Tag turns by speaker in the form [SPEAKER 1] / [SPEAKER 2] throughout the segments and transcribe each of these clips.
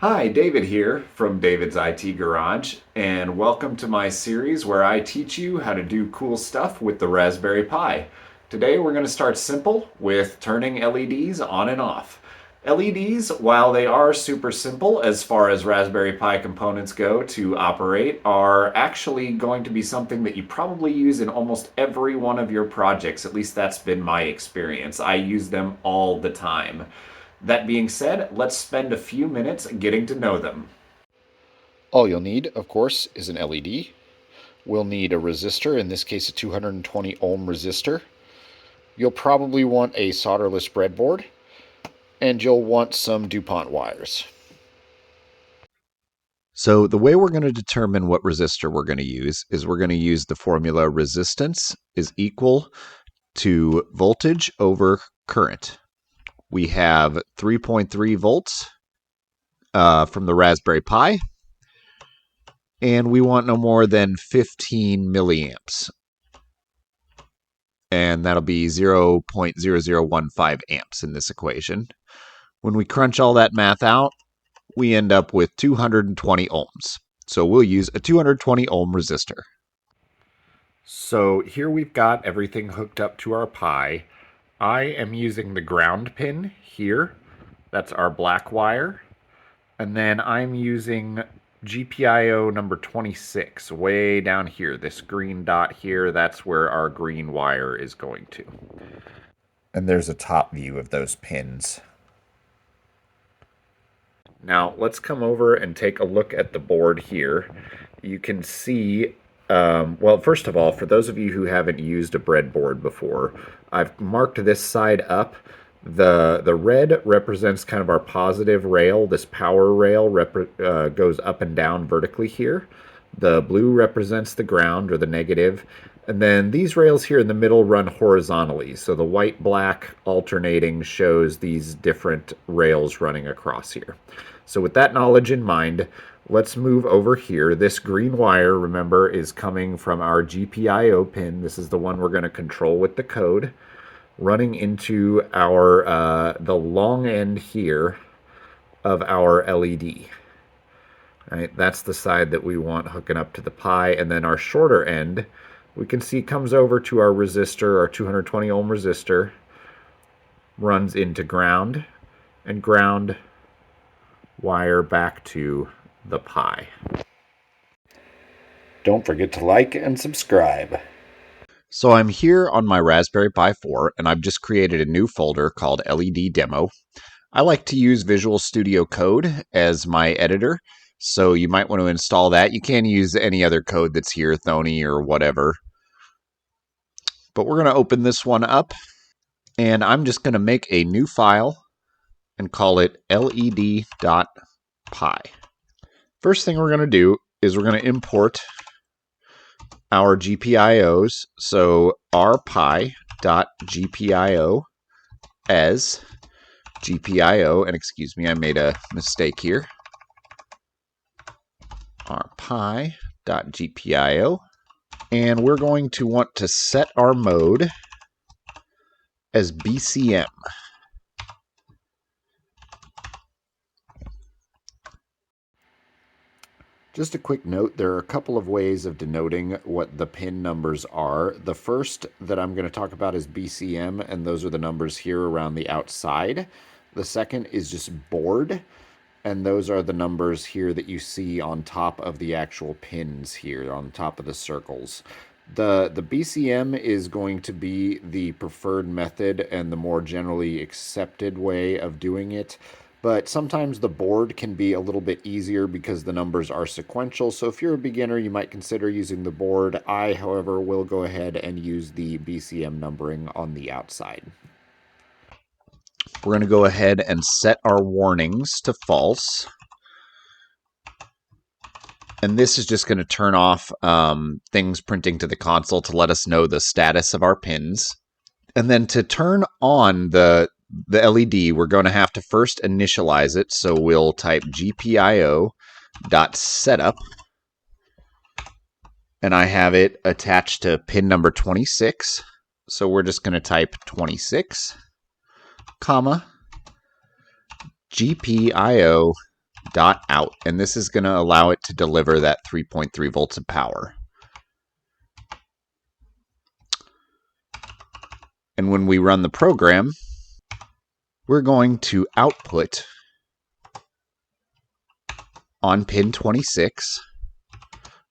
[SPEAKER 1] Hi, David here from David's IT Garage, and welcome to my series where I teach you how to do cool stuff with the Raspberry Pi. Today we're going to start simple with turning LEDs on and off. LEDs, while they are super simple as far as Raspberry Pi components go to operate, are actually going to be something that you probably use in almost every one of your projects. At least that's been my experience. I use them all the time. That being said, let's spend a few minutes getting to know them. All you'll need, of course, is an LED. We'll need a resistor, in this case a 220 ohm resistor. You'll probably want a solderless breadboard, and you'll want some DuPont wires. So the way we're going to determine what resistor we're going to use is we're going to use the formula resistance is equal to voltage over current. We have 3.3 volts from the Raspberry Pi, and we want no more than 15 milliamps. And that'll be 0.0015 amps in this equation. When we crunch all that math out, we end up with 220 ohms. So we'll use a 220 ohm resistor. So here we've got everything hooked up to our Pi. I am using the ground pin here. That's our black wire. And then I'm using GPIO number 26, way down here. This green dot here, that's where our green wire is going to. And there's a top view of those pins. Now, let's come over and take a look at the board here. You can see, well, first of all, for those of you who haven't used a breadboard before, I've marked this side up. The red represents kind of our positive rail. This power rail goes up and down vertically here. The blue represents the ground, or the negative. And then these rails here in the middle run horizontally. So the white-black alternating shows these different rails running across here. So with that knowledge in mind, let's move over here. This green wire, remember, is coming from our GPIO pin. This is the one we're going to control with the code, running into our the long end here of our LED. Right, that's the side that we want hooking up to the Pi, and then our shorter end, we can see comes over to our resistor, our 220 ohm resistor, runs into ground, and ground wire back to the Pi. Don't forget to like and subscribe. So I'm here on my Raspberry Pi 4, and I've just created a new folder called LED Demo. I like to use Visual Studio Code as my editor, so you might want to install that. You can use any other code that's here, Thony or whatever. But we're going to open this one up, and I'm just going to make a new file and call it led.py. First thing we're going to do is we're going to import our GPIOs, so our pi.gpio as GPIO, and excuse me, I made a mistake here. Our pi.gpio, and we're going to want to set our mode as BCM. Just a quick note, there are a couple of ways of denoting what the pin numbers are. The first that I'm going to talk about is BCM, and those are the numbers here around the outside. The second is just board, and those are the numbers here that you see on top of the actual pins here, on top of the circles. The BCM is going to be the preferred method and the more generally accepted way of doing it. But sometimes the board can be a little bit easier because the numbers are sequential. So if you're a beginner, you might consider using the board. I, however, will go ahead and use the BCM numbering on the outside. We're going to go ahead and set our warnings to false. And this is just going to turn off things printing to the console to let us know the status of our pins. And then to turn on the LED, we're going to have to first initialize it. So we'll type gpio.setup, and I have it attached to pin number 26. So we're just going to type 26, comma, gpio dot out, and this is going to allow it to deliver that 3.3 volts of power. And when we run the program, we're going to output on pin 26.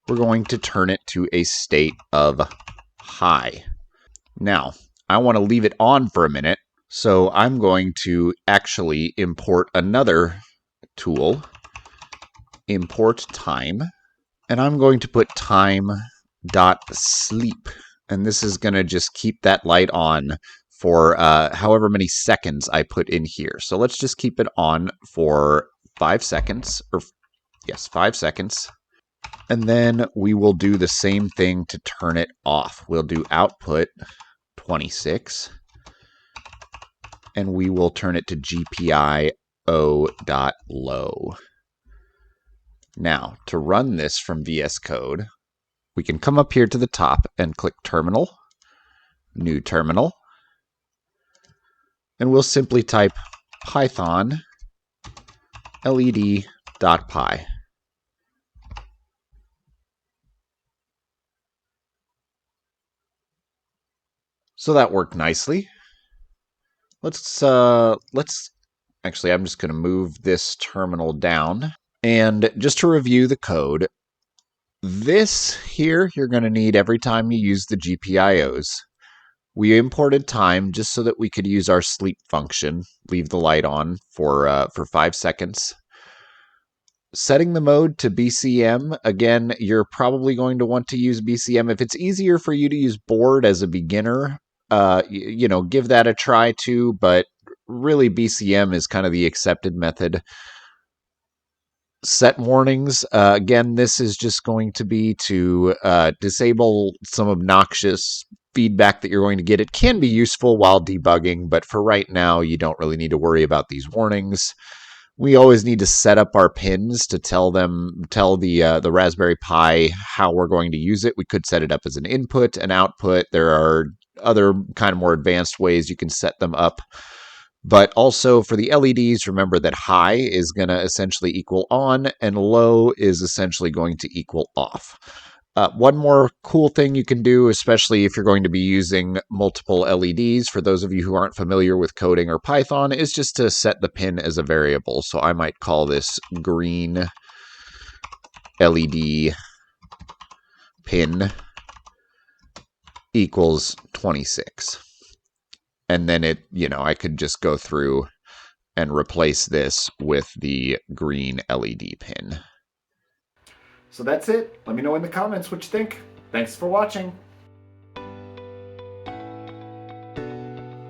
[SPEAKER 1] We're going to turn it to a state of high. Now, I want to leave it on for a minute, so I'm going to actually import another tool, import time, and I'm going to put time.sleep, and this is going to just keep that light on for however many seconds I put in here. So let's just keep it on for 5 seconds, or yes, 5 seconds. And then we will do the same thing to turn it off. We'll do output 26, and we will turn it to GPIO.low. Now, to run this from VS Code, we can come up here to the top and click Terminal, New Terminal, and we'll simply type Python led.py. So that worked nicely. Let's actually, I'm just going to move this terminal down. And just to review the code, this here you're going to need every time you use the GPIOs. We imported time just so that we could use our sleep function, leave the light on for 5 seconds. Setting the mode to BCM, again, you're probably going to want to use BCM. If it's easier for you to use board as a beginner, give that a try too, but really BCM is kind of the accepted method. Set warnings, again, this is just going to be to disable some obnoxious feedback that you're going to get. It can be useful while debugging, but for right now, you don't really need to worry about these warnings. We always need to set up our pins to tell the Raspberry Pi how we're going to use it. We could set it up as an input, an output. There are other kind of more advanced ways you can set them up. But also for the LEDs, remember that high is going to essentially equal on and low is essentially going to equal off. One more cool thing you can do, especially if you're going to be using multiple LEDs, for those of you who aren't familiar with coding or Python, is just to set the pin as a variable. So I might call this green LED pin equals 26. And then I could just go through and replace this with the green LED pin. So that's it. Let me know in the comments what you think. Thanks for watching.